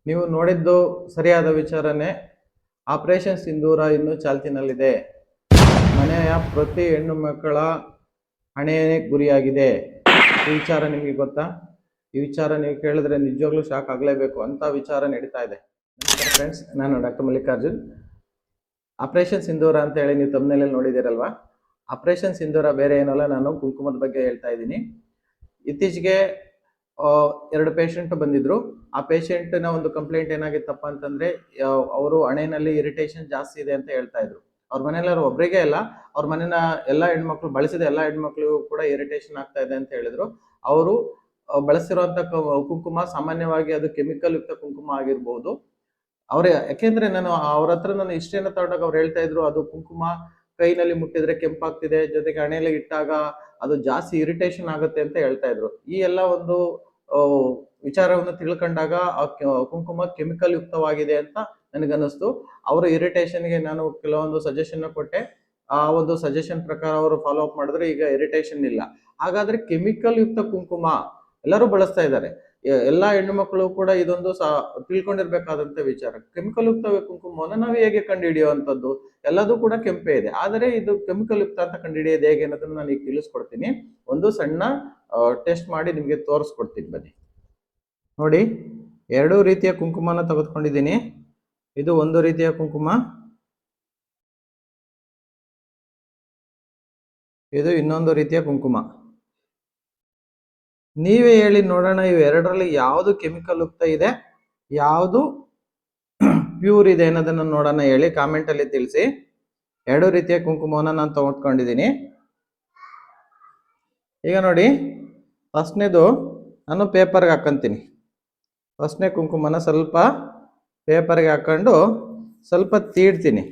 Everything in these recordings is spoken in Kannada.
ನೀವು ನೋಡಿದ್ದು ಸರಿಯಾದ ವಿಚಾರನೆ. ಆಪರೇಷನ್ ಸಿಂಧೂರ ಇನ್ನೂ ಚಾಲ್ತಿನಲ್ಲಿದೆ. ಮನೆಯ ಪ್ರತಿ ಹೆಣ್ಣು ಮಕ್ಕಳ ಹಣೆಯೇ ಗುರಿಯಾಗಿದೆ. ಈ ವಿಚಾರ ನಿಮಗೆ ಗೊತ್ತಾ? ಈ ವಿಚಾರ ನೀವು ಕೇಳಿದ್ರೆ ನಿಜವಾಗ್ಲೂ ಶಾಕ್ ಆಗಲೇಬೇಕು ಅಂತ ವಿಚಾರ ನಡೀತಾ ಇದೆ. ನಮಸ್ಕಾರ ಫ್ರೆಂಡ್ಸ್, ನಾನು ಡಾಕ್ಟರ್ ಮಲ್ಲಿಕಾರ್ಜುನ್. ಆಪರೇಷನ್ ಸಿಂಧೂರ ಅಂತ ಹೇಳಿ ನೀವು ತಮ್ಮನೇಲಿ ನೋಡಿದ್ದೀರಲ್ವಾ? ಆಪರೇಷನ್ ಸಿಂಧೂರ ಬೇರೆ ಏನಲ್ಲ, ನಾನು ಕುಂಕುಮದ ಬಗ್ಗೆ ಹೇಳ್ತಾ ಇದ್ದೀನಿ. ಇತ್ತೀಚೆಗೆ 2 ಪೇಷಂಟ್ ಬಂದಿದ್ರು. ಆ ಪೇಷಂಟ್ನ ಒಂದು ಕಂಪ್ಲೇಂಟ್ ಏನಾಗಿತ್ತಪ್ಪ ಅಂತಂದ್ರೆ, ಅವರು ಹಣೆಯಲ್ಲಿ ಇರಿಟೇಷನ್ ಜಾಸ್ತಿ ಇದೆ ಅಂತ ಹೇಳ್ತಾ ಇದ್ರು. ಅವ್ರ ಮನೆಯಲ್ಲರೂ ಒಬ್ಬರಿಗೆ ಅಲ್ಲ, ಅವ್ರ ಮನೆಯ ಎಲ್ಲ ಹೆಣ್ಮಕ್ಳು ಬಳಸಿದ ಎಲ್ಲ ಹೆಣ್ಮಕ್ಳಿಗೂ ಕೂಡ ಇರಿಟೇಷನ್ ಆಗ್ತಾ ಇದೆ ಅಂತ ಹೇಳಿದ್ರು. ಅವರು ಬಳಸಿರುವಂತ ಕುಂಕುಮ ಸಾಮಾನ್ಯವಾಗಿ ಅದು ಕೆಮಿಕಲ್ ಯುಕ್ತ ಕುಂಕುಮ ಆಗಿರ್ಬೋದು. ಯಾಕೆಂದ್ರೆ ನಾನು ಅವ್ರ ಹತ್ರ ನಾನು ಹಿಸ್ಟ್ರಿಯನ್ನ ತಗೊಂಡಾಗ ಅವ್ರು ಹೇಳ್ತಾ ಇದ್ರು, ಅದು ಕುಂಕುಮ ಕೈನಲ್ಲಿ ಮುಟ್ಟಿದ್ರೆ ಕೆಂಪಾಗ್ತಿದೆ, ಜೊತೆಗೆ ಹಣೆಯಲ್ಲಿ ಇಟ್ಟಾಗ ಅದು ಜಾಸ್ತಿ ಇರಿಟೇಷನ್ ಆಗುತ್ತೆ ಅಂತ ಹೇಳ್ತಾ ಇದ್ರು. ಈ ಎಲ್ಲ ಒಂದು ವಿಚಾರವನ್ನು ತಿಳ್ಕೊಂಡಾಗ ಆ ಕುಂಕುಮ ಕೆಮಿಕಲ್ ಯುಕ್ತವಾಗಿದೆ ಅಂತ ನನಗನ್ನಿಸ್ತು. ಅವರ ಇರಿಟೇಷನ್ಗೆ ನಾನು ಕೆಲವೊಂದು ಸಜೆಷನ್ ಕೊಟ್ಟೆ. ಆ ಒಂದು ಸಜೆಷನ್ ಪ್ರಕಾರ ಅವರು ಫಾಲೋ ಅಪ್ ಮಾಡಿದ್ರೆ ಈಗ ಇರಿಟೇಷನ್ ಇಲ್ಲ. ಹಾಗಾದ್ರೆ ಕೆಮಿಕಲ್ ಯುಕ್ತ ಕುಂಕುಮ ಎಲ್ಲರೂ ಬಳಸ್ತಾ ಇದ್ದಾರೆ. ಎಲ್ಲಾ ಹೆಣ್ಣು ಮಕ್ಕಳು ಕೂಡ ಇದೊಂದು ತಿಳ್ಕೊಂಡಿರ್ಬೇಕಾದಂತ ವಿಚಾರ. ಕೆಮಿಕಲ್ ಯುಕ್ತ ಕುಂಕುಮವನ್ನು ನಾವು ಹೇಗೆ ಕಂಡುಹಿಡಿಯುವಂಥದ್ದು? ಎಲ್ಲದೂ ಕೂಡ ಕೆಂಪೇ ಇದೆ, ಆದರೆ ಇದು ಕೆಮಿಕಲ್ ಯುಕ್ತ ಅಂತ ಕಂಡುಹಿಡಿಯೋದು ಹೇಗೆ ಅನ್ನೋದನ್ನ ನಾನು ಈಗ ತಿಳಿಸ್ಕೊಡ್ತೀನಿ. ಒಂದು ಸಣ್ಣ ಟೆಸ್ಟ್ ಮಾಡಿ ನಿಮ್ಗೆ ತೋರಿಸ್ಕೊಡ್ತೀನಿ, ಬನ್ನಿ ನೋಡಿ. 2 ರೀತಿಯ ಕುಂಕುಮನ ತೆಗೆದುಕೊಂಡಿದ್ದೀನಿ. ಇದು ಒಂದು ರೀತಿಯ ಕುಂಕುಮ, ಇದು ಇನ್ನೊಂದು ರೀತಿಯ ಕುಂಕುಮ. ನೀವೇ ಹೇಳಿ ನೋಡೋಣ, ಇವೆರಡರಲ್ಲಿ ಯಾವುದು ಕೆಮಿಕಲ್ ಯುಕ್ತ ಇದೆ, ಯಾವುದು ಪ್ಯೂರ್ ಇದೆ ಅನ್ನೋದನ್ನ ನೋಡೋಣ. ಹೇಳಿ, ಕಾಮೆಂಟ್ ಅಲ್ಲಿ ತಿಳಿಸಿ. 2 ರೀತಿಯ ಕುಂಕುಮವನ್ನ ನಾನು ತಗೊಂಡ್ಕೊಂಡಿದ್ದೀನಿ. ಈಗ ನೋಡಿ, ಫಸ್ಟ್ನೇದು ನಾನು ಪೇಪರ್ಗೆ ಹಾಕಂತೀನಿ. ಫಸ್ಟ್ನೇ ಕುಂಕುಮನ ಸ್ವಲ್ಪ ಪೇಪರ್ಗೆ ಹಾಕೊಂಡು ಸ್ವಲ್ಪ ತೀಡ್ತೀನಿ,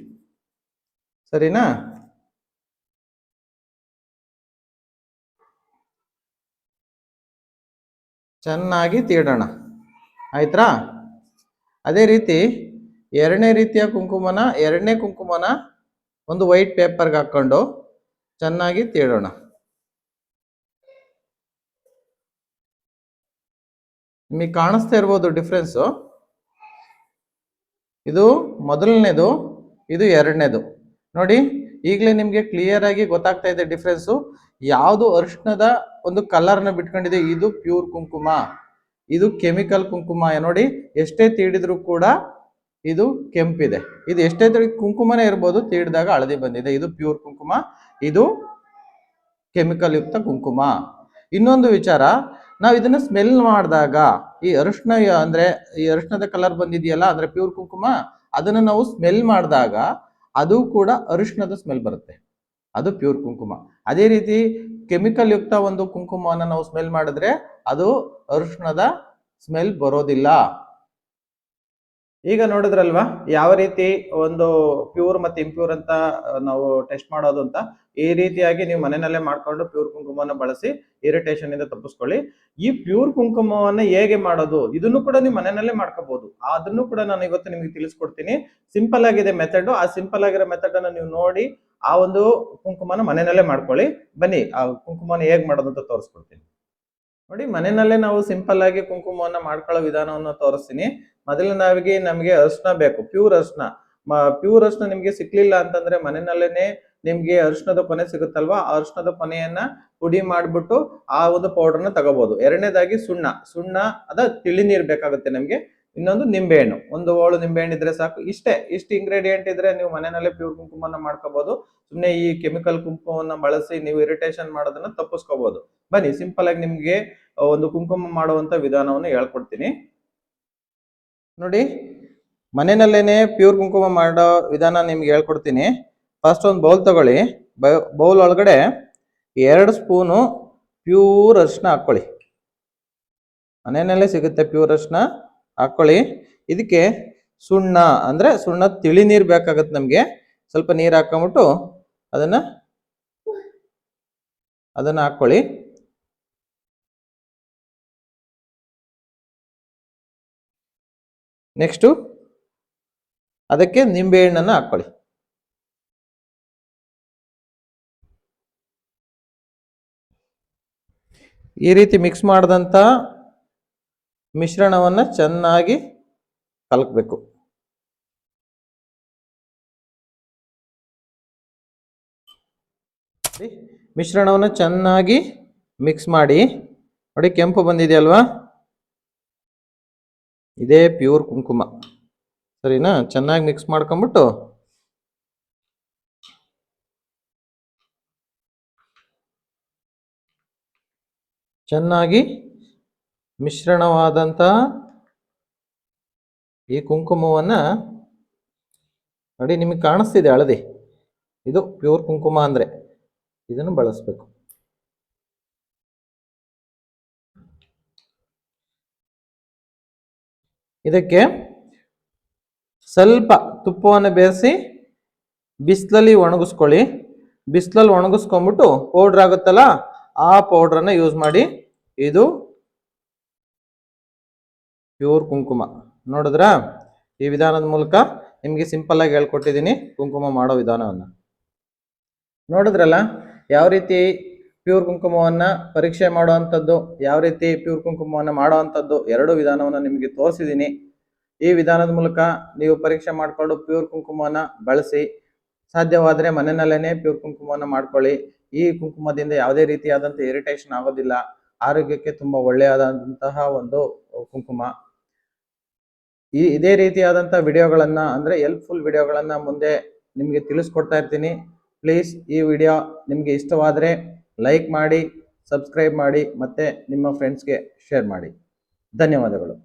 ಸರಿನಾ? ಚೆನ್ನಾಗಿ ತೀಡೋಣ, ಆಯ್ತಾ? ಅದೇ ರೀತಿ ಎರಡನೇ ಕುಂಕುಮನ ಒಂದು ವೈಟ್ ಪೇಪರ್ಗೆ ಹಾಕೊಂಡು ಚೆನ್ನಾಗಿ ತೀಡೋಣ. ನಿಮಗೆ ಕಾಣಿಸ್ತಾ ಇರ್ಬೋದು ಡಿಫ್ರೆನ್ಸು. ಇದು ಮೊದಲನೇದು, ಇದು ಎರಡನೇದು. ನೋಡಿ, ಈಗಲೇ ನಿಮ್ಗೆ ಕ್ಲಿಯರ್ ಆಗಿ ಗೊತ್ತಾಗ್ತಾ ಇದೆ ಡಿಫ್ರೆನ್ಸು. ಯಾವುದು ಅರಿಶಿಣದ ಒಂದು ಕಲರ್ನ ಬಿಟ್ಕೊಂಡಿದೆ, ಇದು ಪ್ಯೂರ್ ಕುಂಕುಮ, ಇದು ಕೆಮಿಕಲ್ ಕುಂಕುಮ. ನೋಡಿ, ಎಷ್ಟೇ ತೀಡಿದ್ರು ಕೂಡ ಇದು ಕೆಂಪಿದೆ. ಇದು ಎಷ್ಟೇ ಕುಂಕುಮನೇ ಇರ್ಬೋದು, ತೀಡಿದಾಗ ಹಳದಿ ಬಂದಿದೆ. ಇದು ಪ್ಯೂರ್ ಕುಂಕುಮ, ಇದು ಕೆಮಿಕಲ್ ಯುಕ್ತ ಕುಂಕುಮ. ಇನ್ನೊಂದು ವಿಚಾರ, ನಾವು ಇದನ್ನ ಸ್ಮೆಲ್ ಮಾಡಿದಾಗ ಈ ಅರಿಶಿಣ ಅಂದ್ರೆ ಈ ಅರಿಶಿಣದ ಕಲರ್ ಬಂದಿದೆಯಲ್ಲ, ಅಂದ್ರೆ ಪ್ಯೂರ್ ಕುಂಕುಮ, ಅದನ್ನ ನಾವು ಸ್ಮೆಲ್ ಮಾಡಿದಾಗ ಅದು ಕೂಡ ಅರಿಶಿಣದ ಸ್ಮೆಲ್ ಬರುತ್ತೆ, ಅದು ಪ್ಯೂರ್ ಕುಂಕುಮ. ಅದೇ ರೀತಿ ಕೆಮಿಕಲ್ ಯುಕ್ತ ಒಂದು ಕುಂಕುಮವನ್ನು ನಾವು ಸ್ಮೆಲ್ ಮಾಡಿದ್ರೆ ಅದು ಅರಿಶಿಣದ ಸ್ಮೆಲ್ ಬರೋದಿಲ್ಲ. ಈಗ ನೋಡಿದ್ರಲ್ವಾ ಯಾವ ರೀತಿ ಒಂದು ಪ್ಯೂರ್ ಮತ್ತೆ ಇಂಪ್ಯೂರ್ ಅಂತ ನಾವು ಟೆಸ್ಟ್ ಮಾಡೋದು ಅಂತ. ಈ ರೀತಿಯಾಗಿ ನೀವು ಮನೆಯಲ್ಲೇ ಮಾಡ್ಕೊಂಡು ಪ್ಯೂರ್ ಕುಂಕುಮವನ್ನು ಬಳಸಿ ಇರಿಟೇಷನ್ ಇಂದ ತಪ್ಪಿಸ್ಕೊಳ್ಳಿ. ಈ ಪ್ಯೂರ್ ಕುಂಕುಮವನ್ನ ಹೇಗೆ ಮಾಡೋದು, ಇದನ್ನು ಕೂಡ ನೀವು ಮನೆಯಲ್ಲೇ ಮಾಡ್ಕೋಬಹುದು. ಅದನ್ನು ಕೂಡ ನಾನು ಇವತ್ತು ನಿಮ್ಗೆ ತಿಳಿಸ್ಕೊಡ್ತೀನಿ. ಸಿಂಪಲ್ ಆಗಿದೆ ಮೆಥಡ್. ಆ ಸಿಂಪಲ್ ಆಗಿರೋ ಮೆಥಡ್ ಅನ್ನ ನೀವು ನೋಡಿ ಆ ಒಂದು ಕುಂಕುಮನ ಮನೆಯಲ್ಲೇ ಮಾಡ್ಕೊಳ್ಳಿ. ಬನ್ನಿ, ಆ ಕುಂಕುಮನ ಹೇಗೆ ಮಾಡೋದು ಅಂತ ತೋರಿಸ್ಕೊಡ್ತೀನಿ. ನೋಡಿ, ಮನೆಯಲ್ಲೇ ನಾವು ಸಿಂಪಲ್ ಆಗಿ ಕುಂಕುಮವನ್ನ ಮಾಡ್ಕೊಳ್ಳೋ ವಿಧಾನವನ್ನು ತೋರಿಸ್ತೀನಿ. ಮೊದಲನೇದಾಗಿ ನಮಗೆ ಅರಿಶಿನ ಬೇಕು, ಪ್ಯೂರ್ ಅರಿಶಿನ. ಪ್ಯೂರ್ ಅರಿಶಿನ ನಿಮ್ಗೆ ಸಿಕ್ಲಿಲ್ಲ ಅಂತಂದ್ರೆ ಮನೆಯಲ್ಲೇನೆ ನಿಮ್ಗೆ ಅರಿಶಿನದ ಕೊನೆ ಸಿಗುತ್ತಲ್ವಾ, ಆ ಅರಿಶಿನದ ಕೊನೆಯನ್ನ ಪುಡಿ ಮಾಡ್ಬಿಟ್ಟು ಆ ಒಂದು ಪೌಡರ್ನ ತಗೋಬಹುದು. ಎರಡನೇದಾಗಿ ಸುಣ್ಣ ಅದ ತಿಳಿ ನೀರ್ ಬೇಕಾಗುತ್ತೆ ನಮ್ಗೆ. ಇನ್ನೊಂದು ನಿಂಬೆಹಣ್ಣು, ಒಂದು ಓಳು ನಿಂಬೆಹಣ್ಣು ಇದ್ರೆ ಸಾಕು. ಇಷ್ಟು ಇಂಗ್ರೀಡಿಯೆಂಟ್ ಇದ್ರೆ ನೀವು ಮನೆಯಲ್ಲೇ ಪ್ಯೂರ್ ಕುಂಕುಮನ ಮಾಡ್ಕೋಬಹುದು. ಸುಮ್ಮನೆ ಈ ಕೆಮಿಕಲ್ ಕುಂಕುಮವನ್ನ ಬಳಸಿ ನೀವು ಇರಿಟೇಷನ್ ಮಾಡೋದನ್ನ ತಪ್ಪಿಸ್ಕೋಬಹುದು. ಬನ್ನಿ, ಸಿಂಪಲ್ ಆಗಿ ನಿಮ್ಗೆ ಒಂದು ಕುಂಕುಮ ಮಾಡುವಂತ ವಿಧಾನವನ್ನು ಹೇಳ್ಕೊಡ್ತೀನಿ. ನೋಡಿ, ಮನೆಯಲ್ಲೇನೆ ಪ್ಯೂರ್ ಕುಂಕುಮ ಮಾಡೋ ವಿಧಾನ ನಿಮ್ಗೆ ಹೇಳ್ಕೊಡ್ತೀನಿ. ಫಸ್ಟ್ ಒಂದು ಬೌಲ್ ತಗೊಳ್ಳಿ. ಬೌಲ್ ಒಳಗಡೆ 2 ಸ್ಪೂನು ಪ್ಯೂರ್ ಅರಿಶಿನ ಹಾಕೊಳ್ಳಿ. ಮನೆಯಲ್ಲೇ ಸಿಗುತ್ತೆ ಪ್ಯೂರ್ ಅರಿಶಿನ, ಹಾಕೊಳ್ಳಿ. ಇದಕ್ಕೆ ಸುಣ್ಣ ತಿಳಿ ನೀರು ಬೇಕಾಗತ್ತೆ ನಮ್ಗೆ. ಸ್ವಲ್ಪ ನೀರು ಹಾಕೊಂಡ್ಬಿಟ್ಟು ಅದನ್ನ ಹಾಕೊಳ್ಳಿ. ನೆಕ್ಸ್ಟ್ ಅದಕ್ಕೆ ನಿಂಬೆ ಹಣ್ಣನ್ನು ಹಾಕೊಳ್ಳಿ. ಈ ರೀತಿ ಮಿಕ್ಸ್ ಮಾಡಿದಂತ ಮಿಶ್ರಣವನ್ನ ಚೆನ್ನಾಗಿ ಕಲಕಬೇಕು. ಮಿಶ್ರಣವನ್ನು ಚೆನ್ನಾಗಿ ಮಿಕ್ಸ್ ಮಾಡಿ. ನೋಡಿ ಕೆಂಪು ಬಂದಿದೆಯಲ್ವಾ, ಇದೇ ಪ್ಯೂರ್ ಕುಂಕುಮ. ಸರಿನಾ? ಚೆನ್ನಾಗಿ ಮಿಕ್ಸ್ ಮಾಡ್ಕೊಂಬಿಟ್ಟು ಚೆನ್ನಾಗಿ ಮಿಶ್ರಣವಾದಂತಹ ಈ ಕುಂಕುಮವನ್ನು ನೋಡಿ, ನಿಮಗೆ ಕಾಣಿಸ್ತಿದೆ ಹಳದಿ, ಇದು ಪ್ಯೂರ್ ಕುಂಕುಮ ಅಂದರೆ ಇದನ್ನು ಬಳಸಬೇಕು. ಇದಕ್ಕೆ ಸ್ವಲ್ಪ ತುಪ್ಪವನ್ನು ಬೆರೆಸಿ ಬಿಸಿಲಲ್ಲಿ ಒಣಗಿಸ್ಕೊಳ್ಳಿ. ಬಿಸಿಲಲ್ಲಿ ಒಣಗಿಸ್ಕೊಂಡ್ಬಿಟ್ಟು ಪೌಡ್ರ್ ಆಗುತ್ತಲ್ಲ, ಆ ಪೌಡ್ರನ್ನು ಯೂಸ್ ಮಾಡಿ. ಇದು ಪ್ಯೂರ್ ಕುಂಕುಮ. ನೋಡಿದ್ರಾ? ಈ ವಿಧಾನದ ಮೂಲಕ ನಿಮಗೆ ಸಿಂಪಲ್ ಆಗಿ ಹೇಳ್ಕೊಟ್ಟಿದ್ದೀನಿ ಕುಂಕುಮ ಮಾಡೋ ವಿಧಾನವನ್ನು. ನೋಡಿದ್ರಲ್ಲ ಯಾವ ರೀತಿ ಪ್ಯೂರ್ ಕುಂಕುಮವನ್ನು ಪರೀಕ್ಷೆ ಮಾಡುವಂಥದ್ದು, ಯಾವ ರೀತಿ ಪ್ಯೂರ್ ಕುಂಕುಮವನ್ನು ಮಾಡುವಂಥದ್ದು, ಎರಡು ವಿಧಾನವನ್ನು ನಿಮಗೆ ತೋರಿಸಿದ್ದೀನಿ. ಈ ವಿಧಾನದ ಮೂಲಕ ನೀವು ಪರೀಕ್ಷೆ ಮಾಡಿಕೊಂಡು ಪ್ಯೂರ್ ಕುಂಕುಮವನ್ನು ಬಳಸಿ. ಸಾಧ್ಯವಾದರೆ ಮನೆಯಲ್ಲೇ ಪ್ಯೂರ್ ಕುಂಕುಮವನ್ನು ಮಾಡ್ಕೊಳ್ಳಿ. ಈ ಕುಂಕುಮದಿಂದ ಯಾವುದೇ ರೀತಿಯಾದಂಥ ಇರಿಟೇಷನ್ ಆಗೋದಿಲ್ಲ. ಆರೋಗ್ಯಕ್ಕೆ ತುಂಬ ಒಳ್ಳೆಯದಾದಂತಹ ಒಂದು ಕುಂಕುಮ. ಇದೇ ರೀತಿಯಾದಂಥ ವಿಡಿಯೋಗಳನ್ನು ಅಂದರೆ ಹೆಲ್ಪ್ಫುಲ್ ವಿಡಿಯೋಗಳನ್ನು ಮುಂದೆ ನಿಮಗೆ ತಿಳಿಸ್ಕೊಡ್ತಾ ಇರ್ತೀನಿ. ಪ್ಲೀಸ್ ಈ ವಿಡಿಯೋ ನಿಮಗೆ ಇಷ್ಟವಾದರೆ ಲೈಕ್ ಮಾಡಿ, ಸಬ್ಸ್ಕ್ರೈಬ್ ಮಾಡಿ, ಮತ್ತು ನಿಮ್ಮ ಫ್ರೆಂಡ್ಸ್ಗೆ ಶೇರ್ ಮಾಡಿ. ಧನ್ಯವಾದಗಳು.